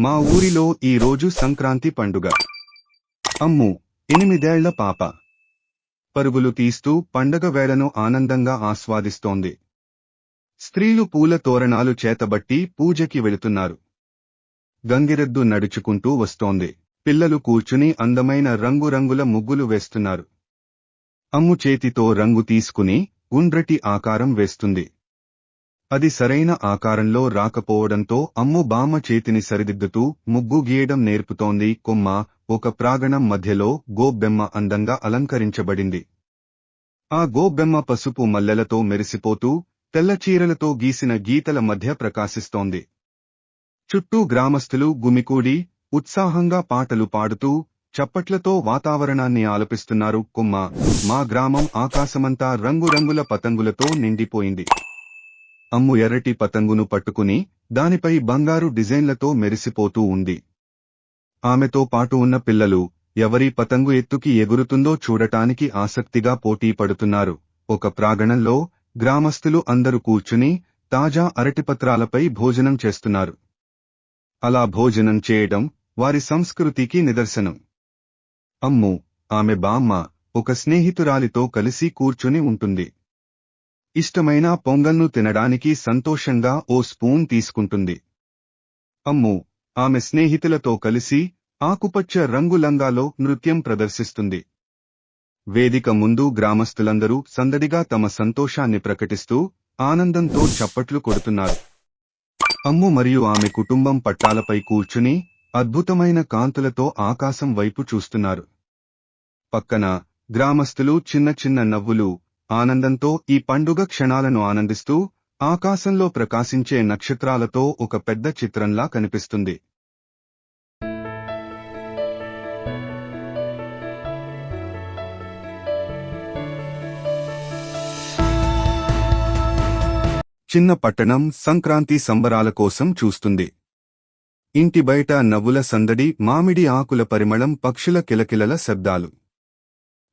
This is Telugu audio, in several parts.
మా ఊరిలో ఈ రోజు సంక్రాంతి పండుగ. అమ్ము 8 ఏళ్ల పాప పరుగులు తీస్తూ పండగ వేళను ఆనందంగా ఆస్వాదిస్తోంది. స్త్రీలు పూల తోరణాలు చేతబట్టి పూజకి వెళుతున్నారు. గంగిరెద్దు నడుచుకుంటూ వస్తోంది. పిల్లలు కూర్చుని అందమైన రంగురంగుల ముగ్గులు వేస్తున్నారు. అమ్ము చేతితో రంగు తీసుకుని గుండ్రటి ఆకారం వేస్తుంది. అది సరైన ఆకారంలో రాకపోవడంతో అమ్ము బామ్మ చేతిని సరిదిద్దుతూ ముగ్గు గీయడం నేర్పుతోంది. కొమ్మ, ఒక ప్రాగణం మధ్యలో గోబ్బెమ్మ అందంగా అలంకరించబడింది. ఆ గోబ్బెమ్మ పసుపు మల్లెలతో మెరిసిపోతూ తెల్లచీరలతో గీసిన గీతల మధ్య ప్రకాశిస్తోంది. చుట్టూ గ్రామస్తులు గుమికూడి ఉత్సాహంగా పాటలు పాడుతూ చప్పట్లతో వాతావరణాన్ని ఆలపిస్తున్నారు. కొమ్మ, మా గ్రామం ఆకాశమంతా రంగురంగుల పతంగులతో నిండిపోయింది. అమ్ము ఎర్రటి పతంగును పట్టుకుని దానిపై బంగారు డిజైన్లతో మెరిసిపోతూ ఉంది. ఆమెతో పాటు ఉన్న పిల్లలు ఎవరి పతంగు ఎత్తుకి ఎగురుతుందో చూడటానికి ఆసక్తిగా పోటీ పడుతున్నారు. ఒక ప్రాంగణంలో గ్రామస్తులు అందరూ కూర్చుని తాజా అరటిపత్రాలపై భోజనం చేస్తున్నారు. అలా భోజనం చేయడం వారి సంస్కృతికి నిదర్శనం. అమ్ము, ఆమె బామ్మ ఒక స్నేహితురాలితో కలిసి కూర్చుని ఉంటుంది. ఇష్టమైన పొంగల్ను తినడానికి సంతోషంగా ఓ స్పూన్ తీసుకుంటుంది. అమ్ము ఆమె స్నేహితులతో కలిసి ఆకుపచ్చ రంగు లంగాలో నృత్యం ప్రదర్శిస్తుంది. వేదిక ముందు గ్రామస్తులందరూ సందడిగా తమ సంతోషాన్ని ప్రకటిస్తూ ఆనందంతో చప్పట్లు కొడుతున్నారు. అమ్ము మరియు ఆమె కుటుంబం పట్టాలపై కూర్చుని అద్భుతమైన కాంతులతో ఆకాశం వైపు చూస్తున్నారు. పక్కన గ్రామస్తులు చిన్న చిన్న నవ్వులు, ఆనందంతో ఈ పండుగ క్షణాలను ఆనందిస్తూ ఆకాశంలో ప్రకాశించే నక్షత్రాలతో ఒక పెద్ద చిత్రంలా కనిపిస్తుంది. చిన్న పట్టణం సంక్రాంతి సంబరాల కోసం చూస్తుంది. ఇంటి బయట నవ్వుల సందడి, మామిడి ఆకుల పరిమళం, పక్షుల కిలకిలల శబ్దాలు.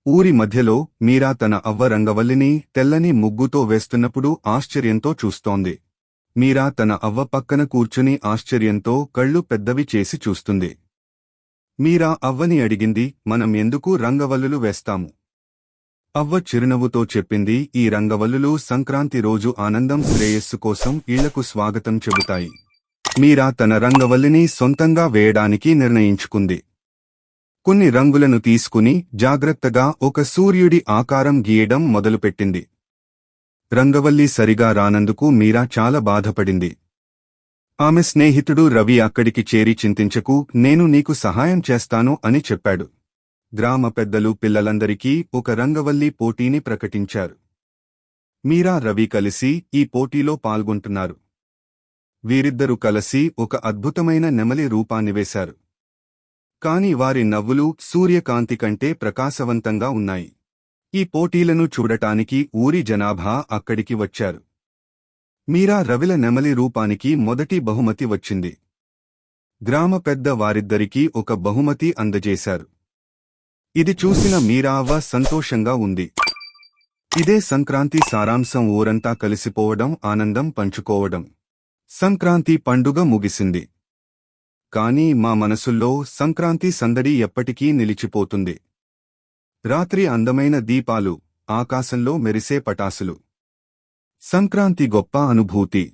ఊరి మధ్యలో మీరా తన అవ్వ రంగవల్లిని తెల్లని ముగ్గుతో వేస్తున్నప్పుడు ఆశ్చర్యంతో చూస్తోంది. మీరా తన అవ్వ పక్కన కూర్చుని ఆశ్చర్యంతో కళ్ళు పెద్దవి చేసి చూస్తుంది. మీరా అవ్వని అడిగింది, మనం ఎందుకు రంగవల్లులు వేస్తాము? అవ్వ చిరునవ్వుతో చెప్పింది, ఈ రంగవల్లులు సంక్రాంతి రోజు ఆనందం, శ్రేయస్సు కోసం ఇళ్లకు స్వాగతం చెబుతాయి. మీరా తన రంగవల్లిని సొంతంగా వేయడానికి నిర్ణయించుకుంది. కొన్ని రంగులను తీసుకుని జాగ్రత్తగా ఒక సూర్యుడి ఆకారం గీయడం మొదలుపెట్టింది. రంగవల్లి సరిగా రానందుకు మీరా చాలా బాధపడింది. ఆమె స్నేహితుడు రవి అక్కడికి చేరి, చింతించకు, నేను నీకు సహాయం చేస్తాను అని చెప్పాడు. గ్రామ పెద్దలు పిల్లలందరికీ ఒక రంగవల్లి పోటీని ప్రకటించారు. మీరా, రవి కలిసి ఈ పోటీలో పాల్గొంటున్నారు. వీరిద్దరూ కలిసి ఒక అద్భుతమైన నెమలి రూపాన్ని వేశారు. కాని వారి నవ్వులు సూర్యకాంతి కంటే ప్రకాశవంతంగా ఉన్నాయి. ఈ పోటీలను చూడటానికి ఊరి జనాభా అక్కడికి వచ్చారు. మీరా, రవిల నెమలి రూపానికి మొదటి బహుమతి వచ్చింది. గ్రామ పెద్ద వారిద్దరికీ ఒక బహుమతి అందజేశారు. ఇది చూసిన మీరావ్వ సంతోషంగా ఉంది. ఇదే సంక్రాంతి సారాంశం, ఊరంతా కలిసిపోవడం, ఆనందం పంచుకోవడం. సంక్రాంతి పండుగ ముగిసింది. కానీ మా మనసుల్లో సంక్రాంతి సందడి ఎప్పటికీ నిలిచిపోతుంది. రాత్రి అందమైన దీపాలు, ఆకాశంలో మెరిసే పటాసులు. సంక్రాంతి గొప్ప అనుభూతి.